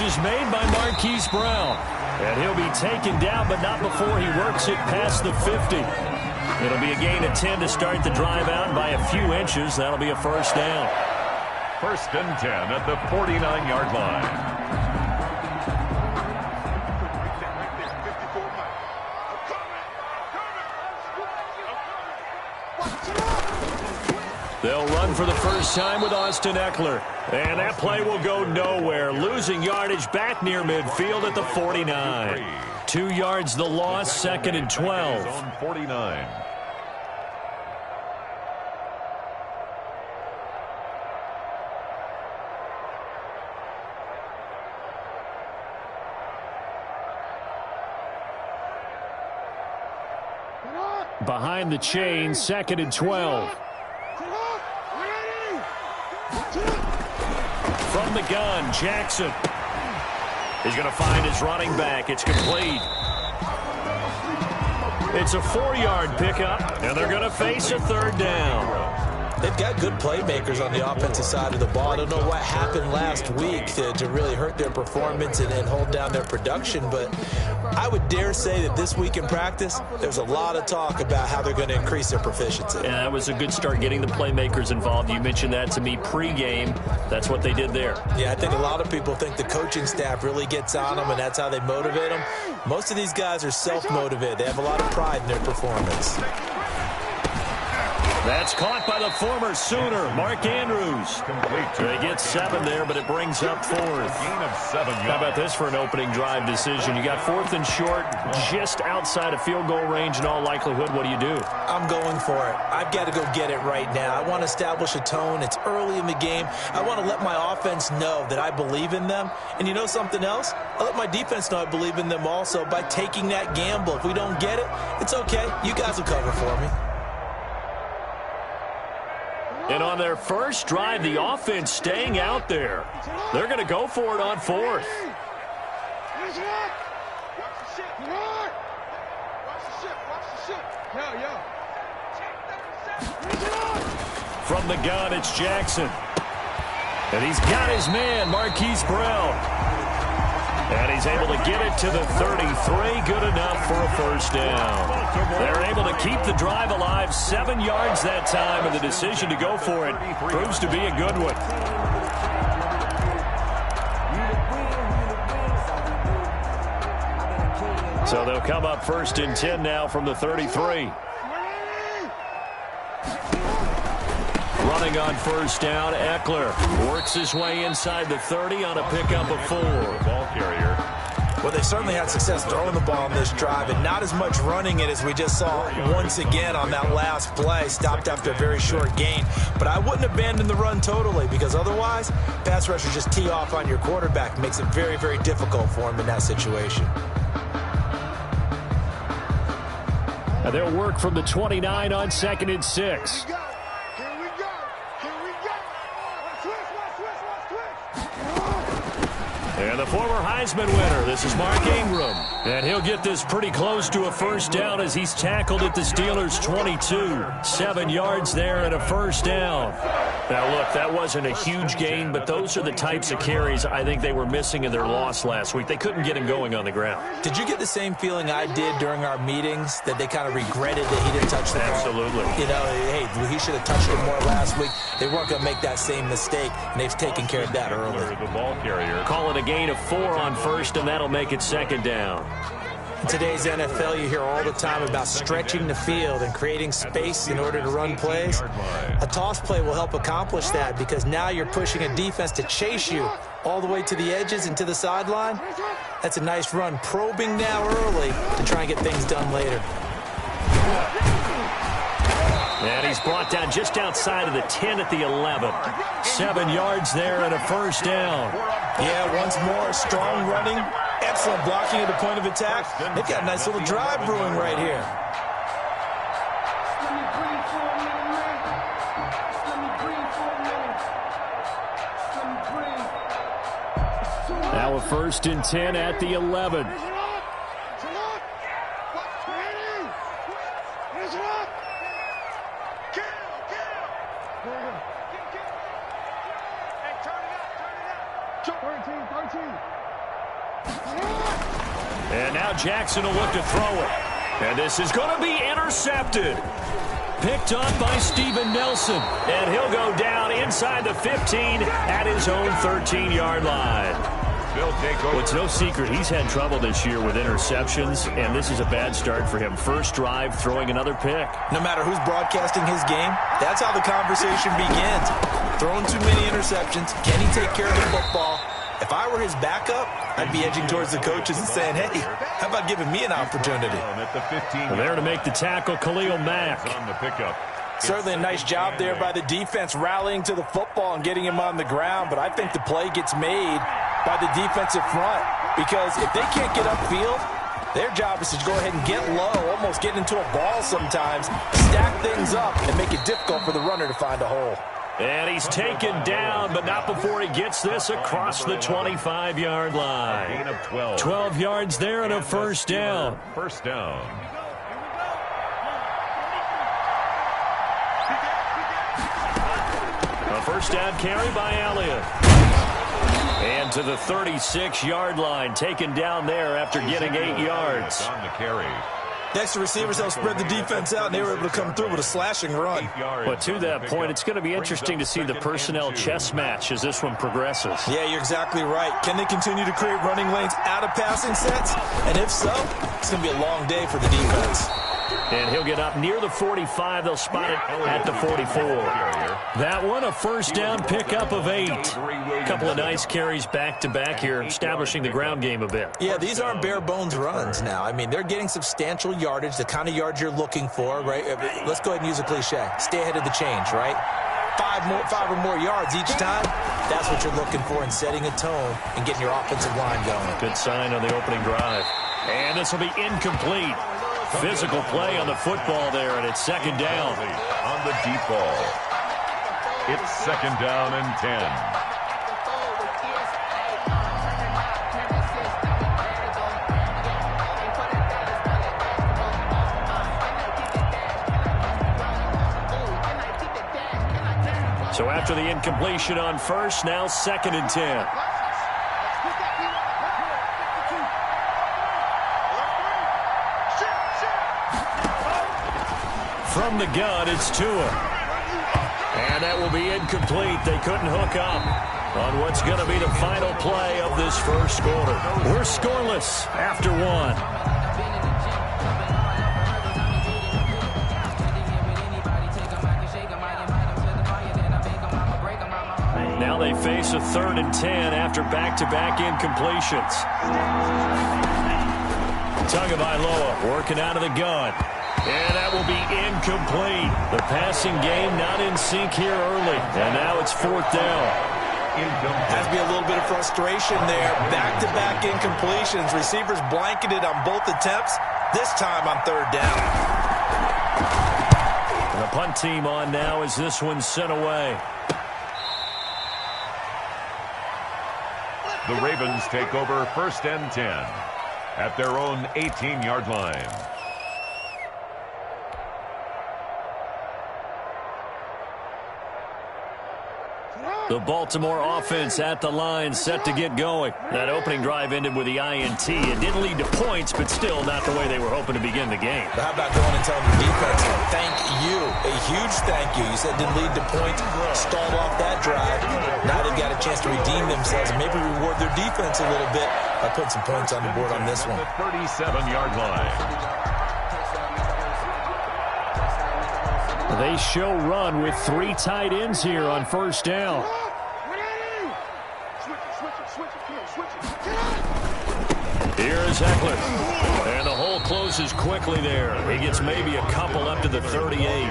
catch is made by Marquise Brown. And he'll be taken down, but not before he works it past the 50. It'll be a gain of 10 to start the drive out by a few inches. That'll be a first down. First and 10 at the 49-yard line. They'll run for the first time with Austin Eckler. And that play will go nowhere. Losing yardage back near midfield at the 49. 2 yards the loss, second and 12. On 49. Behind the chain, second and 12. From the gun, Jackson. He's going to find his running back. It's complete. It's a 4-yard pickup, and they're going to face a third down. They've got good playmakers on the offensive side of the ball. I don't know what happened last week to really hurt their performance and hold down their production, but I would dare say that this week in practice, there's a lot of talk about how they're going to increase their proficiency. Yeah, that was a good start getting the playmakers involved. You mentioned that to me pregame. That's what they did there. Yeah, I think a lot of people think the coaching staff really gets on them, and that's how they motivate them. Most of these guys are self-motivated. They have a lot of pride in their performance. That's caught by the former Sooner, Mark Andrews. They get 7 there, but it brings up fourth. Gain of 7 yards. How about this for an opening drive decision? You got 4th and short, just outside of field goal range in all likelihood. What do you do? I'm going for it. I've got to go get it right now. I want to establish a tone. It's early in the game. I want to let my offense know that I believe in them. And you know something else? I let my defense know I believe in them also by taking that gamble. If we don't get it, it's okay. You guys will cover for me. And on their first drive, the offense staying out there. They're going to go for it on 4th. From the gun, it's Jackson. And he's got his man, Marquise Brown. And he's able to get it to the 33. Good enough for a first down. They're able to keep the drive alive. 7 yards that time, and the decision to go for it proves to be a good one. So they'll come up first and 10 now from the 33. Running on first down, Eckler works his way inside the 30 on a pickup of 4. Ball carrier. Well, they certainly had success throwing the ball on this drive and not as much running it as we just saw once again on that last play. Stopped after a very short gain. But I wouldn't abandon the run totally, because otherwise, pass rushers just tee off on your quarterback. Makes it very, very difficult for him in that situation. And they'll work from the 29 on 2nd and 6. And the former Heisman winner, this is Mark Ingram. And he'll get this pretty close to a first down as he's tackled at the Steelers' 22. 7 yards there and a first down. Now, look, that wasn't a huge gain, but those are the types of carries I think they were missing in their loss last week. They couldn't get him going on the ground. Did you get the same feeling I did during our meetings, that they kind of regretted that he didn't touch the ball? Absolutely. You know, hey, he should have touched it more last week. They weren't going to make that same mistake, and they've taken care of that early. The ball carrier. Call it a gain of 4 on first, and that'll make it second down. In today's NFL, you hear all the time about stretching the field and creating space in order to run plays. A toss play will help accomplish that, because now you're pushing a defense to chase you all the way to the edges and to the sideline. That's a nice run, probing now early to try and get things done later. And he's brought down just outside of the 10 at the 11. 7 yards there and a first down. Yeah, once more, strong running, excellent blocking at the point of attack. They've got a nice little drive brewing right here. Now a first and 10 at the 11. And now Jackson will look to throw it. And this is going to be intercepted. Picked up by Steven Nelson. And he'll go down inside the 15 at his own 13-yard line. Well, it's no secret he's had trouble this year with interceptions, and this is a bad start for him. First drive, throwing another pick. No matter who's broadcasting his game, that's how the conversation begins. Throwing too many interceptions. Can he take care of the football? If I were his backup, I'd be edging towards the coaches and saying, hey, how about giving me an opportunity? Well, there to make the tackle, Khalil Mack. On the pickup. Certainly a nice job there by the defense rallying to the football and getting him on the ground, but I think the play gets made by the defensive front because if they can't get upfield, their job is to go ahead and get low, almost get into a ball sometimes, stack things up, and make it difficult for the runner to find a hole. And he's taken down, but not before he gets this across the 25-yard line. Gain of 12. 12 yards there and a first down. First down. A first down carry by Elliott. And to the 36-yard line, taken down there after getting 8 yards. On the carry. Next to receivers, they'll spread the defense out, and they were able to come through with a slashing run. But to that point, it's going to be interesting to see the personnel chess match as this one progresses. Yeah, you're exactly right. Can they continue to create running lanes out of passing sets? And if so, it's going to be a long day for the defense. And he'll get up near the 45. They'll spot it at the 44. That one, a first down pickup of 8. A couple of nice carries back-to-back here, establishing the ground game a bit. Yeah, these aren't bare-bones runs now. I mean, they're getting substantial yardage, the kind of yards you're looking for, right? Let's go ahead and use a cliche. Stay ahead of the change, right? Five or more yards each time, that's what you're looking for in setting a tone and getting your offensive line going. Good sign on the opening drive. And this will be incomplete. Physical play on the football there, and it's second down. On the deep ball. It's second down and 10. So after the incompletion on first, now second and 10. From the gun, it's Tua. And that will be incomplete. They couldn't hook up on what's going to be the final play of this first quarter. We're scoreless after one. Now they face a 3rd and 10 after back-to-back incompletions. Tagovailoa working out of the gun. And that will be incomplete. The passing game not in sync here early. And now it's 4th down. Has to be a little bit of frustration there. Back-to-back incompletions. Receivers blanketed on both attempts. This time on 3rd down. And the punt team on now as this one's sent away. The Ravens take over 1st and 10 at their own 18-yard line. The Baltimore offense at the line, set to get going. That opening drive ended with the INT. It didn't lead to points, but still not the way they were hoping to begin the game. But how about going and telling your defense, thank you, a huge thank you. You said didn't lead to points, stalled off that drive. Now they've got a chance to redeem themselves and maybe reward their defense a little bit by putting some points on the board on this one. The 37-yard line. They show run with 3 tight ends here on first down. Here's Eckler. And the hole closes quickly there. He gets maybe a couple up to the 38.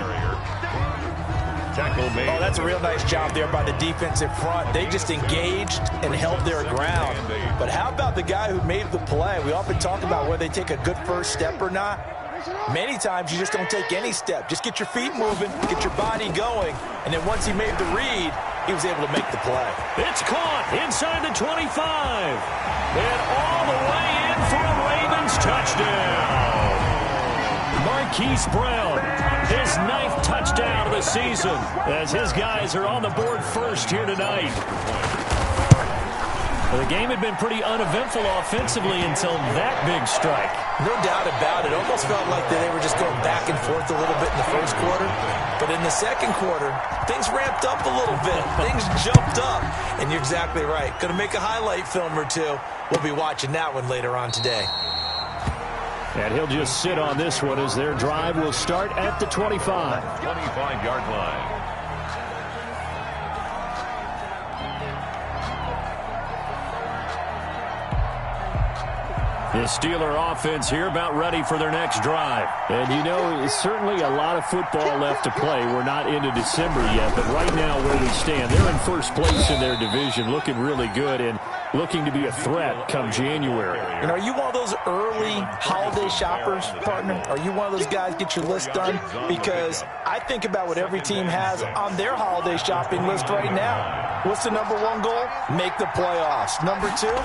Tackle made. Oh, that's a real nice job there by the defensive front. They just engaged and held their ground. But how about the guy who made the play? We often talk about whether they take a good first step or not. Many times you just don't take any step. Just get your feet moving, get your body going, and then once he made the read, he was able to make the play. It's caught inside the 25. And all the way in for a Ravens touchdown. Marquise Brown, his 9th touchdown of the season, as his guys are on the board first here tonight. Well, the game had been pretty uneventful offensively until that big strike. No doubt about it. Almost felt like they were just going back and forth a little bit in the first quarter. But in the second quarter, things ramped up a little bit. Things jumped up. And you're exactly right. Going to make a highlight film or two. We'll be watching that one later on today. And he'll just sit on this one as their drive will start at the 25. 25-yard line. The Steeler offense here about ready for their next drive. And, you know, it's certainly a lot of football left to play. We're not into December yet, but right now where we stand, they're in first place in their division, looking really good and looking to be a threat come January. And are you one of those early holiday shoppers, partner? Are you one of those guys get your list done? Because I think about what every team has on their holiday shopping list right now. What's the number one goal? Make the playoffs. Number two,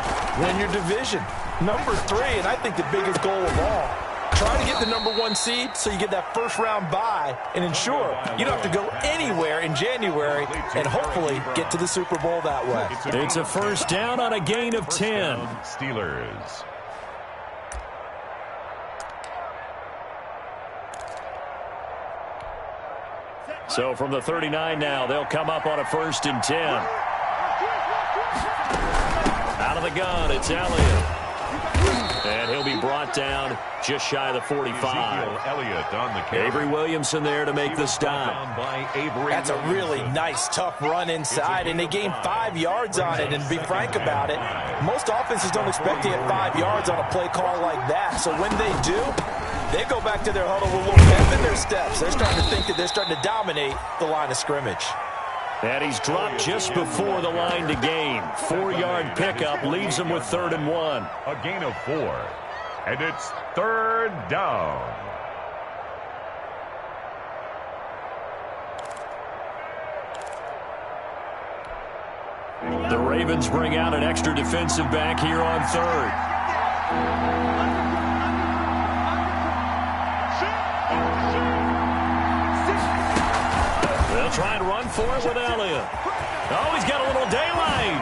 win your division. Number three, and I think the biggest goal of all, try to get the number one seed so you get that first round bye and ensure you don't have to go anywhere in January and hopefully get to the Super Bowl that way. It's a first down on a gain of 10. Steelers. So from the 39 now, they'll come up on a 1st and 10. Out of the gun, it's Elliott. And he'll be brought down just shy of the 45. Elliott on the carry. Avery Williamson there to make the stop. That's a really nice, tough run inside, and they gained 5 yards on it. And to be frank about it, most offenses don't expect to get 5 yards on a play call like that. So when they do, they go back to their huddle with a little pep in their steps. They're starting to think that they're starting to dominate the line of scrimmage. And he's dropped just before the line to gain. 4-yard pickup leaves him with 3rd and 1. A gain of 4. And it's 3rd down. The Ravens bring out an extra defensive back here on 3rd. They'll try and run for it with Elliott. Oh, he's got a little daylight.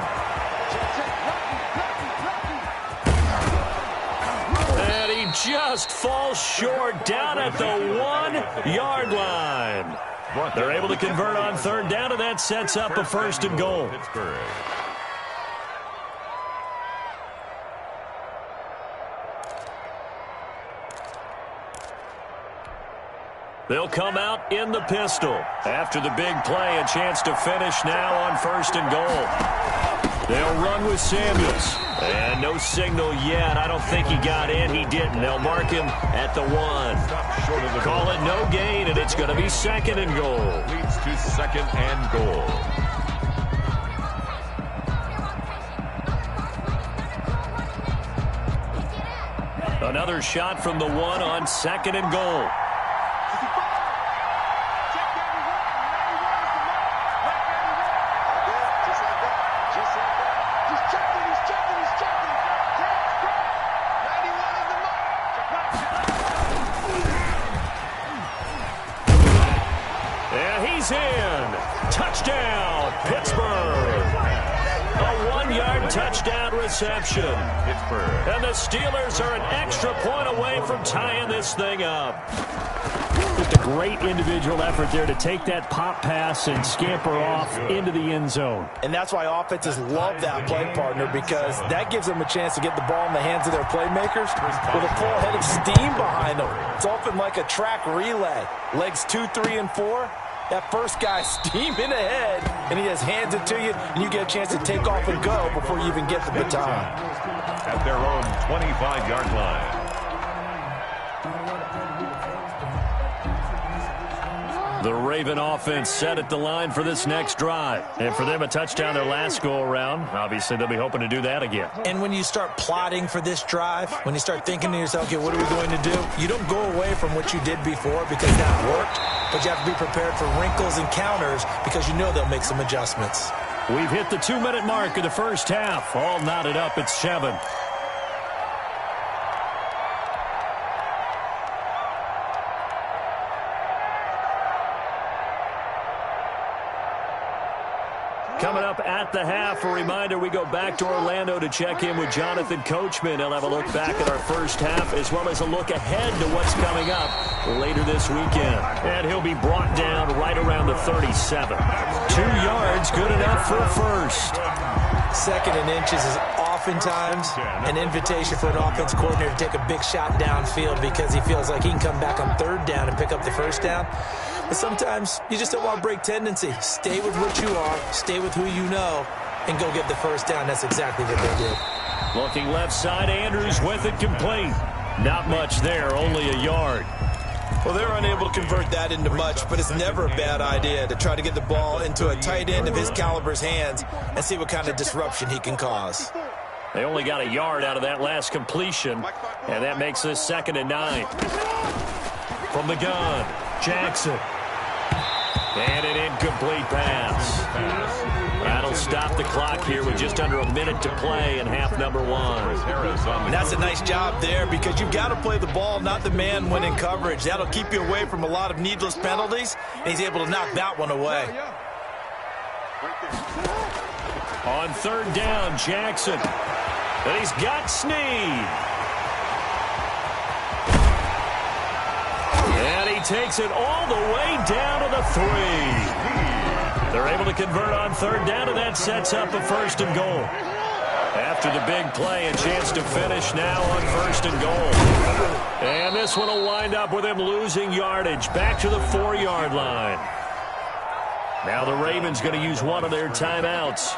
And he just falls short down at the 1-yard line. They're able to convert on 3rd down, and that sets up a 1st and goal. They'll come out in the pistol. After the big play, a chance to finish now on 1st and goal. They'll run with Samuels. And no signal yet. I don't think he got in. He didn't. They'll mark him at the 1. Call it no gain, and it's going to be 2nd and goal. Leads to 2nd and goal. Another shot from the 1 on 2nd and goal. Touchdown, Pittsburgh. A 1-yard touchdown reception. Pittsburgh. And the Steelers are an extra point away from tying this thing up. Just a great individual effort there to take that pop pass and scamper off into the end zone. And that's why offenses love that play, partner, because that gives them a chance to get the ball in the hands of their playmakers with a full head of steam behind them. It's often like a track relay. Legs 2, 3, and 4. That first guy steaming ahead, and he just hands it to you, and you get a chance to take off and go before you even get the baton. At their own 25-yard line. The Raven offense set at the line for this next drive. And for them, a touchdown their last go-around. Obviously, they'll be hoping to do that again. And when you start plotting for this drive, when you start thinking to yourself, okay, what are we going to do? You don't go away from what you did before because that worked, but you have to be prepared for wrinkles and counters because you know they'll make some adjustments. We've hit the 2-minute mark of the first half. All knotted up at 7. Coming up at start the half. A reminder, we go back to Orlando to check in with Jonathan Coachman. He'll have a look back at our first half as well as a look ahead to what's coming up later this weekend. And he'll be brought down right around the 37. 2 yards, good enough for a first. 2nd and inches is oftentimes an invitation for an offense coordinator to take a big shot downfield because he feels like he can come back on 3rd down and pick up the first down. But sometimes you just don't want to break tendency. Stay with what you are, stay with who you know, and go get the first down. That's exactly what they did. Looking left side, Andrews with it complete. Not much there, only a yard. Well, they're unable to convert that into much, but it's never a bad idea to try to get the ball into a tight end of his caliber's hands and see what kind of disruption he can cause. They only got a yard out of that last completion, and that makes this 2nd and 9. From the gun, Jackson. And an incomplete pass. That'll stop the clock here with just under a minute to play in half number 1. And that's a nice job there because you've got to play the ball, not the man when in coverage. That'll keep you away from a lot of needless penalties, and he's able to knock that one away. On 3rd down, Jackson. And he's got Snead. And he takes it all the way down to the 3. They're able to convert on 3rd down, and that sets up a 1st and goal. After the big play, a chance to finish now on 1st and goal. And this one will wind up with him losing yardage back to the 4-yard line. Now the Ravens going to use one of their timeouts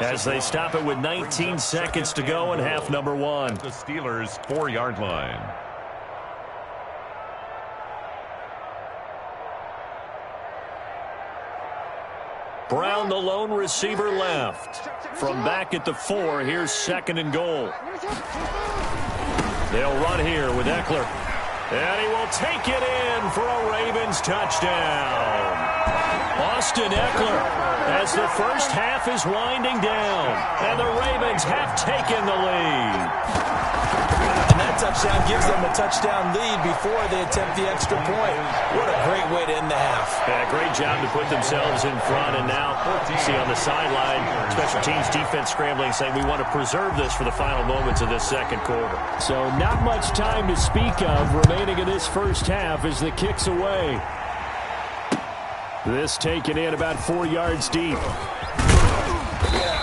as they stop it with 19 seconds to go in half number 1. The Steelers' 4-yard line. Brown, the lone receiver, left. From back at the 4, here's 2nd and goal. They'll run here with Eckler. And he will take it in for a Ravens touchdown. Austin Eckler, as the first half is winding down, and the Ravens have taken the lead. And that touchdown gives them a touchdown lead before they attempt the extra point. What a great way to end the half. Yeah, great job to put themselves in front, and now you see on the sideline, special teams defense scrambling, saying we want to preserve this for the final moments of this 2nd quarter. So not much time to speak of remaining in this first half as the kick's away. This taken in about 4 yards deep.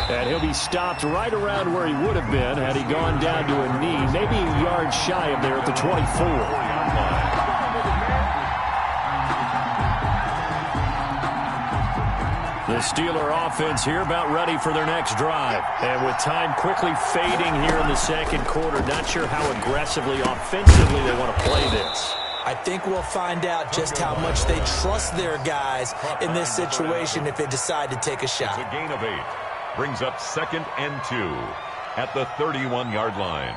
And he'll be stopped right around where he would have been had he gone down to a knee, maybe a yard shy of there at the 24. The Steeler offense here about ready for their next drive. And with time quickly fading here in the 2nd quarter, not sure how aggressively, offensively they want to play this. I think we'll find out just how much they trust their guys in this situation if they decide to take a shot. It's a gain of 8. Brings up 2nd and 2 at the 31-yard line.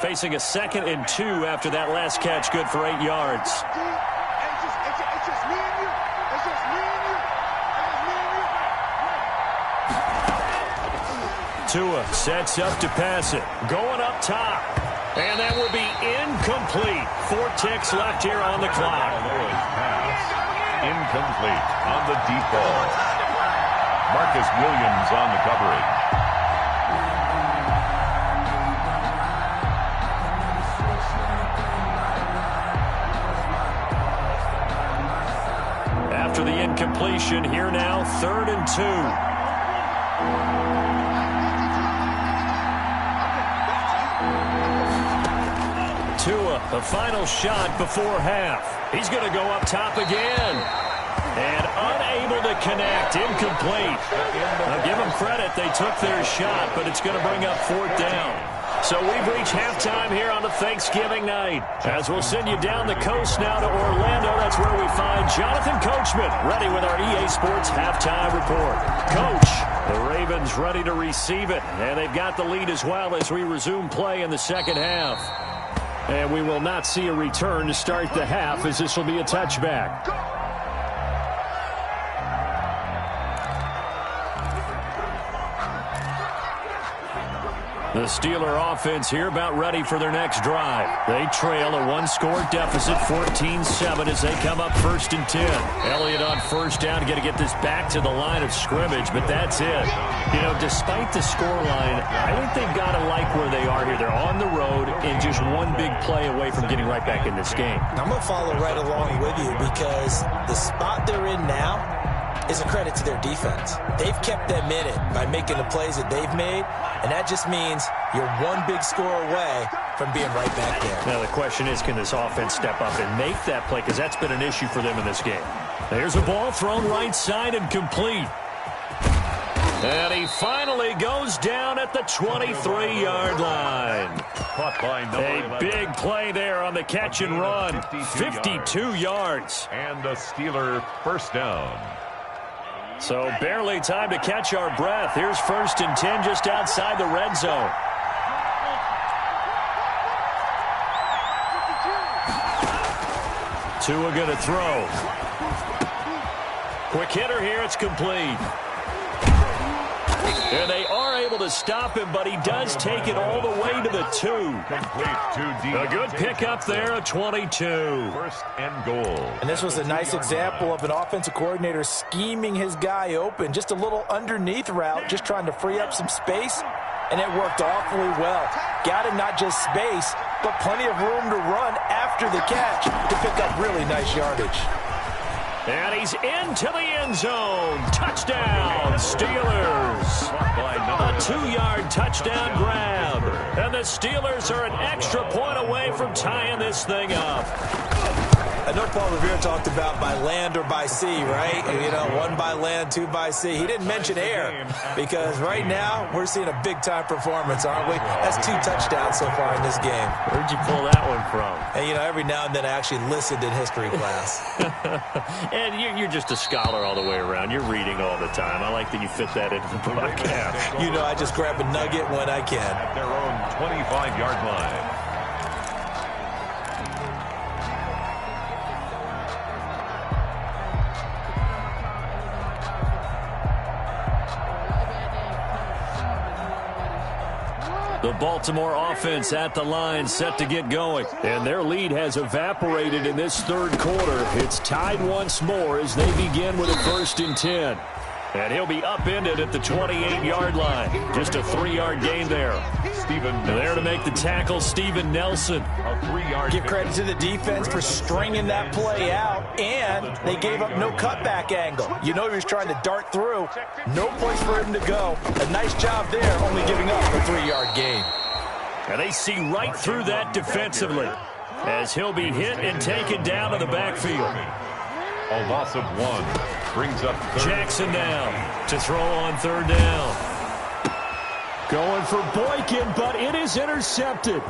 Facing a 2nd and 2 after that last catch, good for 8 yards. Tua sets up to pass it. Going up top. And that will be incomplete. 4 ticks left here on the clock. Pass. Incomplete on the deep ball. Marcus Williams on the coverage. After the incompletion, here now, 3rd and 2. Tua, the final shot before half. He's going to go up top again. And unable to connect. Incomplete. I'll give them credit. They took their shot, but it's going to bring up 4th down. So we've reached halftime here on a Thanksgiving night. As we'll send you down the coast now to Orlando. That's where we find Jonathan Coachman, ready with our EA Sports halftime report. Coach, the Ravens ready to receive it. And they've got the lead as well as we resume play in the 2nd half. And we will not see a return to start the half, as this will be a touchback. The Steeler offense here about ready for their next drive. They trail a one-score deficit, 14-7, as they come up 1st and 10. Elliott on 1st down, got to get this back to the line of scrimmage, but that's it. You know, despite the scoreline, I think they've got to like where they are here. They're on the road and just one big play away from getting right back in this game. I'm going to follow right along with you because the spot they're in now is a credit to their defense. They've kept them in it by making the plays that they've made, and that just means you're one big score away from being right back there. Now the question is, can this offense step up and make that play, because that's been an issue for them in this game. There's a ball thrown right side and complete. And he finally goes down at the 23-yard line. A big play there on the catch and run. 52 yards. And the Steeler first down. So barely time to catch our breath. Here's 1st and 10 just outside the red zone. Tua going to throw. Quick hitter here. It's complete. And they are able to stop him, but he does take it all the way to the 2. A good pickup there, a 22. 1st and goal. And this was a nice example of an offensive coordinator scheming his guy open. Just a little underneath route, just trying to free up some space, and it worked awfully well. Got him not just space, but plenty of room to run after the catch to pick up really nice yardage. And he's into the end zone. Touchdown, Steelers. A 2-yard touchdown grab. And the Steelers are an extra point away from tying this thing up. I know Paul Revere talked about by land or by sea, right? You know, 1 by land, 2 by sea. He didn't mention air because right now we're seeing a big-time performance, aren't we? That's 2 touchdowns so far in this game. Where'd you pull that one from? And, you know, every now and then I actually listened in history class. And you're just a scholar all the way around. You're reading all the time. I like that you fit that into the broadcast. You know, I just grab a nugget when I can. At their own 25-yard line. The Baltimore offense at the line, set to get going. And their lead has evaporated in this 3rd quarter. It's tied once more as they begin with a 1st and 10. And he'll be upended at the 28-yard line. Just a 3-yard gain there. There to make the tackle, Steven Nelson. A 3-yard. Give credit to the defense for stringing that play out, and they gave up no cutback angle. You know he was trying to dart through. No place for him to go. A nice job there, only giving up a 3-yard gain. And they see right through that defensively as he'll be hit and taken down to the backfield. A loss of 1. Brings up Jackson down to throw on 3rd down. Going for Boykin, but it is intercepted.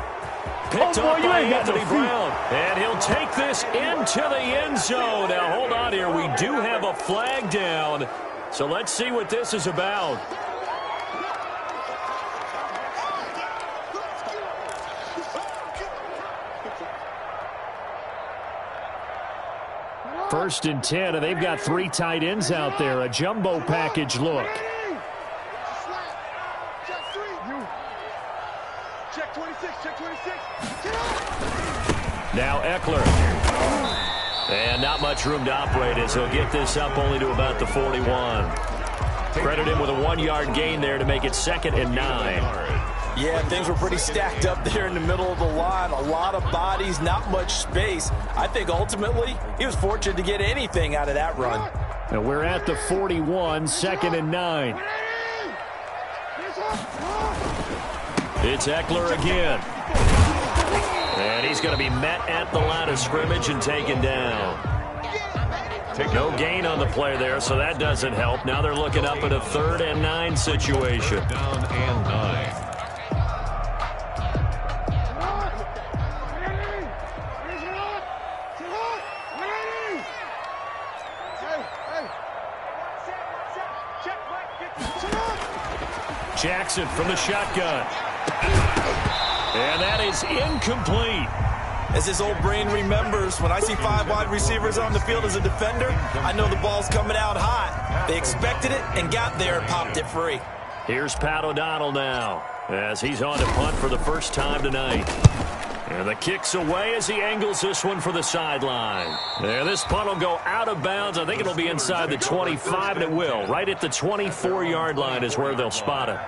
Picked up by Anthony Brown. And he'll take this into the end zone. Now, hold on here. We do have a flag down. So let's see what this is about. First and 10, and they've got 3 tight ends out there. A jumbo package look. Now Eckler. And not much room to operate as he'll get this up only to about the 41. Credit him with a 1-yard gain there to make it 2nd and 9. Yeah, things were pretty stacked up there in the middle of the line. A lot of bodies, not much space. I think ultimately he was fortunate to get anything out of that run. And we're at the 41, 2nd and 9. It's Eckler again. And he's going to be met at the line of scrimmage and taken down. No gain on the play there, so that doesn't help. Now they're looking up at a 3rd and 9 situation. Down and 9. Jackson from the shotgun. And that is incomplete. As his old brain remembers, when I see 5 wide receivers on the field as a defender, I know the ball's coming out hot. They expected it and got there and popped it free. Here's Pat O'Donnell now. as he's on to punt for the first time tonight. And the kick's away as he angles this one for the sideline. And this punt will go out of bounds. I think it'll be inside the 25, and it will. Right at the 24-yard line is where they'll spot it.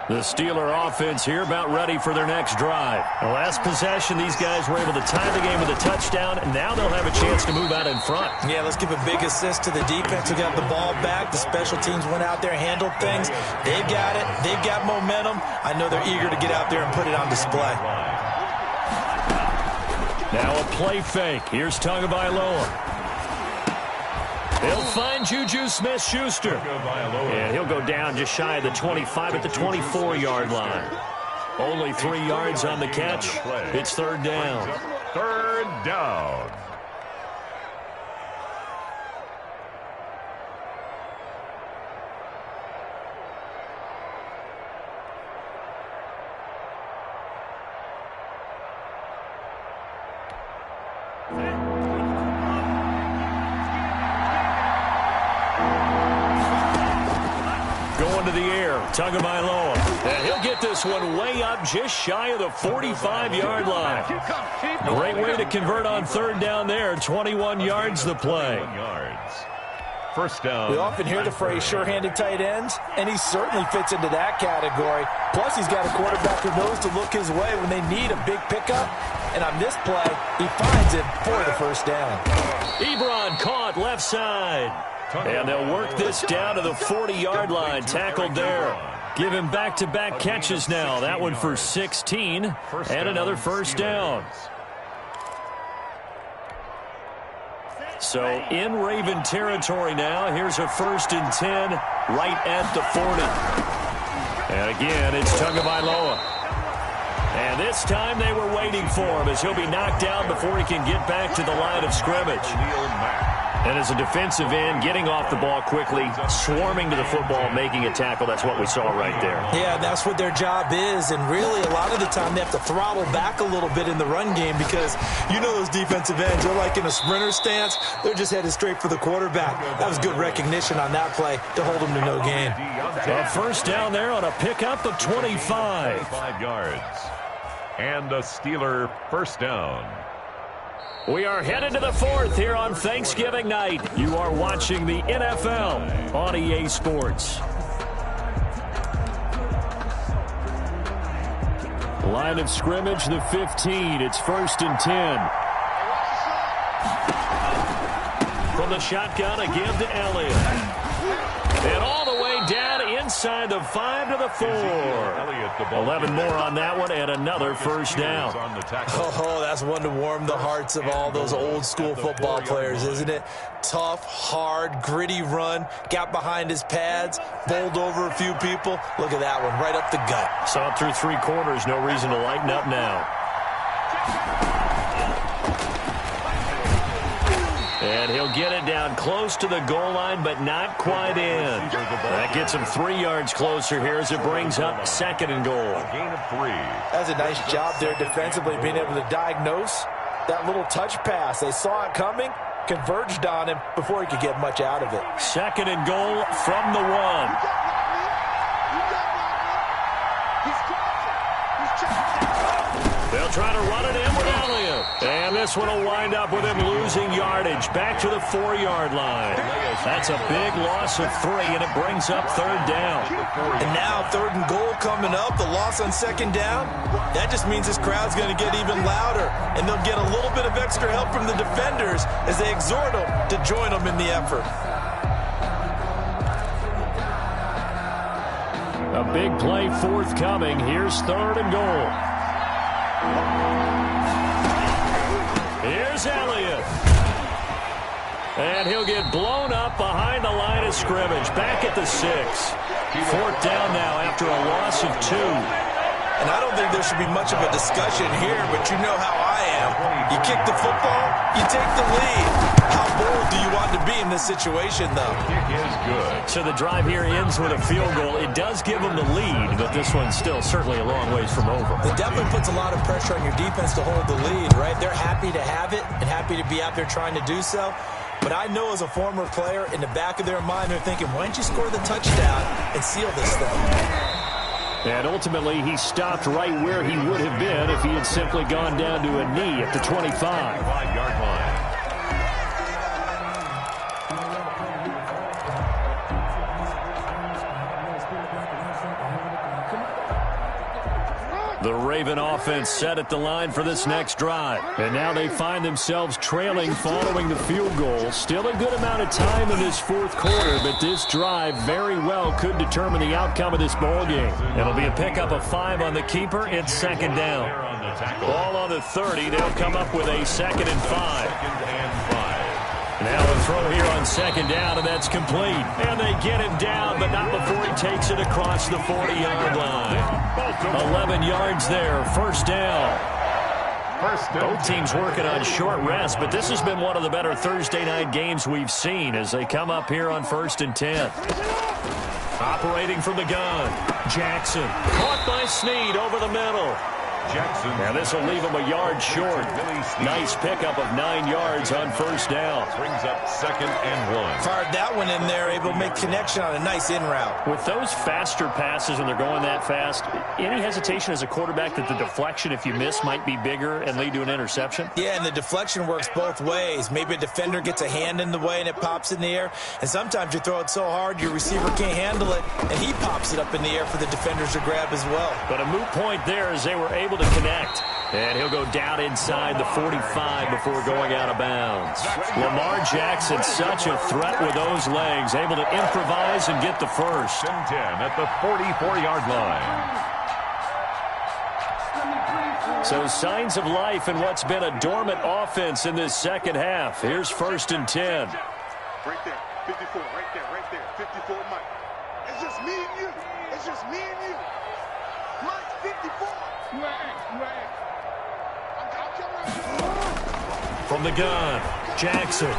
The Steeler offense here about ready for their next drive. The last possession, these guys were able to tie the game with a touchdown, and now they'll have a chance to move out in front. Yeah, let's give a big assist to the defense who got the ball back. The special teams went out there, handled things. They've got it. They've got momentum. I know they're eager to get out there and put it on display. Now a play fake. Here's Tagovailoa. They'll find Juju Smith-Schuster. And he'll go down just shy of the 25 at the 24-yard line. Only 3 yards on the catch. It's third down. Third down. Going to the air, Tagovailoa. And he'll get this one way up just shy of the 45-yard line. Great way to convert on third down there. 21 yards the play. First down. We often hear the phrase sure-handed tight ends, and he certainly fits into that category. Plus, he's got a quarterback who knows to look his way when they need a big pickup. And on this play, he finds it for the first down. Ebron caught left side. And they'll work this down to the 40-yard line. Tackled there. Give him back-to-back catches now. That one for 16 and another first down. So in Raven territory now. Here's a 1st and 10 right at the 40. And again, it's Tagovailoa. And this time they were waiting for him as he'll be knocked down before he can get back to the line of scrimmage. And as a defensive end, getting off the ball quickly, swarming to the football, making a tackle, that's what we saw right there. Yeah, that's what their job is, and really a lot of the time they have to throttle back a little bit in the run game because you know those defensive ends, they're like in a sprinter stance. They're just headed straight for the quarterback. That was good recognition on that play to hold them to no gain. A first down there on a pickup of 25. 5 yards. And a Steeler first down. We are headed to the 4th here on Thanksgiving night. You are watching the NFL on EA Sports. Line of scrimmage, the 15. It's 1st and 10. From the shotgun, a give to Elliott. And all the way down inside the 5 to the 4. 11 more on that one and another first down. Oh, that's one to warm the hearts of all those old school football players, isn't it? Tough, hard, gritty run, got behind his pads, bowled over a few people. Look at that one, right up the gut. Saw it through 3 quarters, no reason to lighten up now. And he'll get it down close to the goal line, but not quite in. That gets him 3 yards closer here as it brings up 2nd and goal. Gain of 3. That's a nice job there defensively, being able to diagnose that little touch pass. They saw it coming, converged on him before he could get much out of it. 2nd and goal from the 1. They'll try to run it in with Elliott. And this one will wind up with him losing yardage back to the 4-yard line. That's a big loss of 3, and it brings up 3rd down. And now 3rd and goal coming up, the loss on 2nd down. That just means this crowd's going to get even louder, and they'll get a little bit of extra help from the defenders as they exhort them to join them in the effort. A big play forthcoming. Here's 3rd and goal. Here's Elliott. And he'll get blown up behind the line of scrimmage. Back at the 6. 4th down now after a loss of 2. And I don't think there should be much of a discussion here, but you know how I am. You kick the football, you take the lead. How bold do you want to be in this situation, though? Kick is good. So the drive here ends with a field goal. It does give them the lead, but this one's still certainly a long ways from over. It definitely puts a lot of pressure on your defense to hold the lead, right? They're happy to have it and happy to be out there trying to do so. But I know as a former player, in the back of their mind, they're thinking, why don't you score the touchdown and seal this thing? And ultimately, he stopped right where he would have been if he had simply gone down to a knee at the 25. 5-yard line. The Raven offense set at the line for this next drive. And now they find themselves trailing following the field goal. Still a good amount of time in this fourth quarter, but this drive very well could determine the outcome of this ball game. It'll be a pickup of 5 on the keeper. It's second down. Ball on the 30. They'll come up with a 2nd and 5. Now a throw here on second down, and that's complete. And they get him down, but not before he takes it across the 40-yard line. 11 yards there, first down. Both teams working on short rest, but this has been one of the better Thursday night games we've seen as they come up here on 1st and 10. Operating from the gun, Jackson. Caught by Snead over the middle. Jackson. Now this will leave him a yard short. Nice pickup of 9 yards on first down. Brings up 2nd and 1. Fired that one in there, able to make connection on a nice in route. With those faster passes when they're going that fast, any hesitation as a quarterback that the deflection, if you miss, might be bigger and lead to an interception? Yeah, and the deflection works both ways. Maybe a defender gets a hand in the way and it pops in the air. And sometimes you throw it so hard your receiver can't handle it, and he pops it up in the air for the defenders to grab as well. But a moot point there as they were able to connect. And he'll go down inside the 45 before going out of bounds. Lamar Jackson, such a threat with those legs, able to improvise and get the first. 10 at the 44-yard line. So signs of life in what's been a dormant offense in this second half. Here's 1st and 10. Right there, 54, right there, 54, Mike. It's just me and you. It's just me and you. Mike, 54. Right. From the gun, Jackson.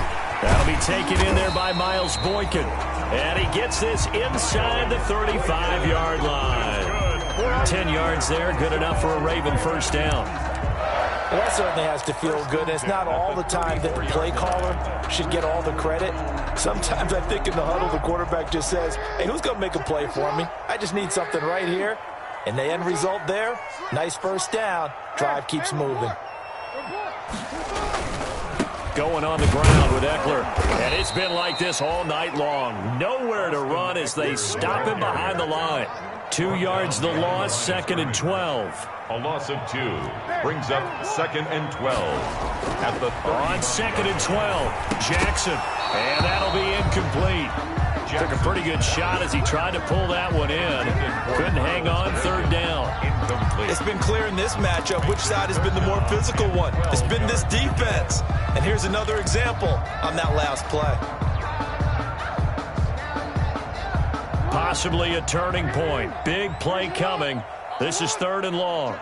That'll be taken in there by Miles Boykin. And he gets this inside the 35-yard line. 10 yards there, good enough for a Raven first down. Well, that certainly has to feel good. And it's not all the time that the play caller should get all the credit. Sometimes I think in the huddle, the quarterback just says, hey, who's going to make a play for me? I just need something right here. And the end result there, nice first down. Drive keeps moving. Going on the ground with Eckler. And it's been like this all night long. Nowhere to run as they stop him behind the line. 2 yards the loss, 2nd and 12. A loss of 2 brings up 2nd and 12. At the 30. On 2nd and 12, Jackson. And that'll be incomplete. Took a pretty good shot as he tried to pull that one in. Couldn't hang on, 3rd down. Incomplete. It's been clear in this matchup which side has been the more physical one. It's been this defense. And here's another example on that last play. Possibly a turning point. Big play coming. This is 3rd and long.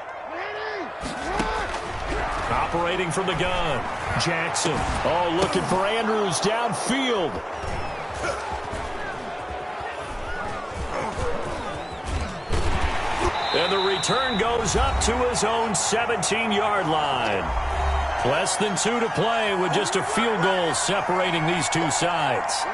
Operating from the gun, Jackson. Oh, looking for Andrews downfield. And the return goes up to his own 17-yard line. Less than 2 to play with just a field goal separating these two sides.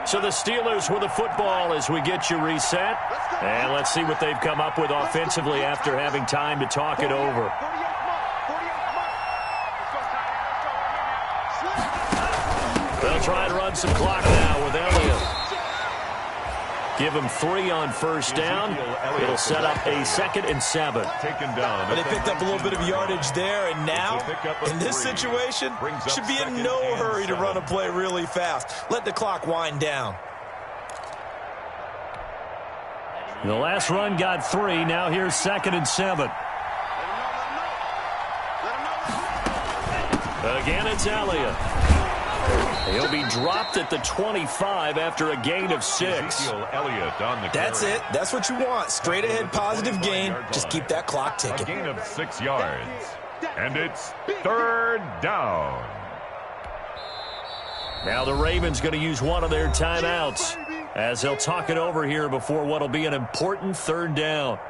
So the Steelers with the football as we get you reset. And let's see what they've come up with offensively after having time to talk it over. They'll try and run some clock now with Elliott. Give him 3 on first down. It'll set up a 2nd and 7. Taken down. But they picked up a little bit of yardage there, and now, in this situation, should be in no hurry to run a play really fast. Let the clock wind down. The last run got 3. Now here's 2nd and 7. Again, it's Elliott. He'll be dropped at the 25 after a gain of 6. That's it. That's what you want. Straight ahead, positive gain. Just keep that clock ticking. A gain of 6 yards. And it's 3rd down. Now the Ravens going to use one of their timeouts as they'll talk it over here before what will be an important third down.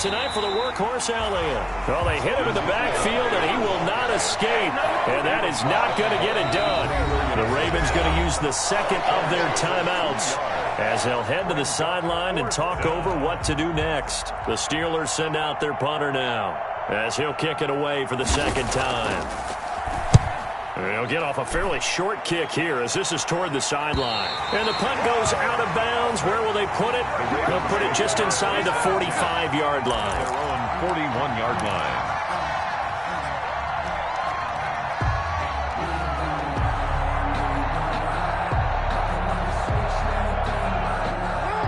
Tonight for the workhorse Elliott. Well, they hit him in the backfield, and he will not escape. And that is not going to get it done. The Ravens going to use the second of their timeouts as they'll head to the sideline and talk over what to do next. The Steelers send out their punter now as he'll kick it away for the second time. He'll get off a fairly short kick here as this is toward the sideline. And the punt goes out of bounds. Where will they put it? They'll put it just inside the 45-yard line. Their own 41-yard line.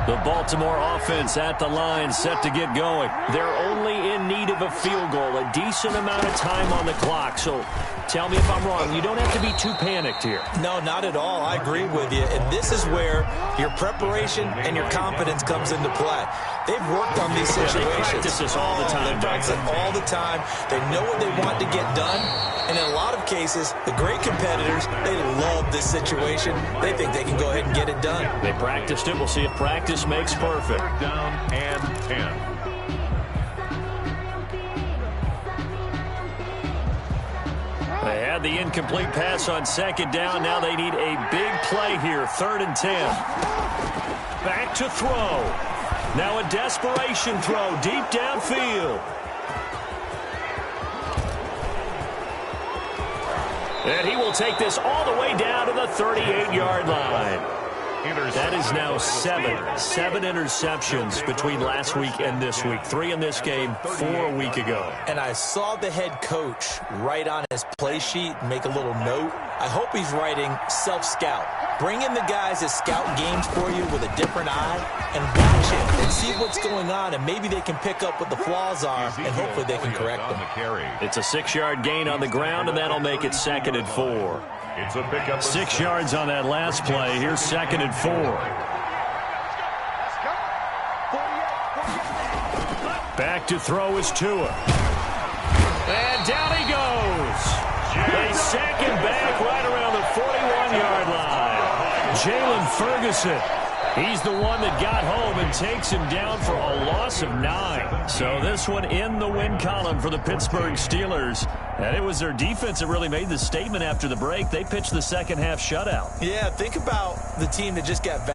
The Baltimore offense at the line, set to get going. They're only in need of a field goal, a decent amount of time on the clock. So tell me if I'm wrong. You don't have to be too panicked here. No, not at all. I agree with you. And this is where your preparation and your confidence comes into play. They've worked on these situations. They practice this all the time. They practice it all the time. They know what they want to get done. And in a lot of cases, the great competitors, they love this situation. They think they can go ahead and get it done. They practiced it. We'll see if practice makes perfect. Third down and 10. They had the incomplete pass on second down. Now they need a big play here. 3rd and 10. Back to throw. Now a desperation throw deep downfield. And he will take this all the way down to the 38-yard line. That is now seven interceptions between last week and this week. 3 in this game, 4 a week ago. And I saw the head coach write on his play sheet, make a little note. I hope he's writing self-scout. Bring in the guys that scout games for you with a different eye and watch it and see what's going on, and maybe they can pick up what the flaws are, and hopefully they can correct them. It's a 6-yard gain on the ground, and that'll make it 2nd and 4. It's a pickup. 6 yards on that last play. Here's 2nd and 4. Back to throw is Tua. And down he goes. They sack him back right around the 41-yard line. Jalen Ferguson. He's the one that got home and takes him down for a loss of 9. So this one in the win column for the Pittsburgh Steelers. And it was their defense that really made the statement after the break. They pitched the second half shutout. Yeah, think about the team that just got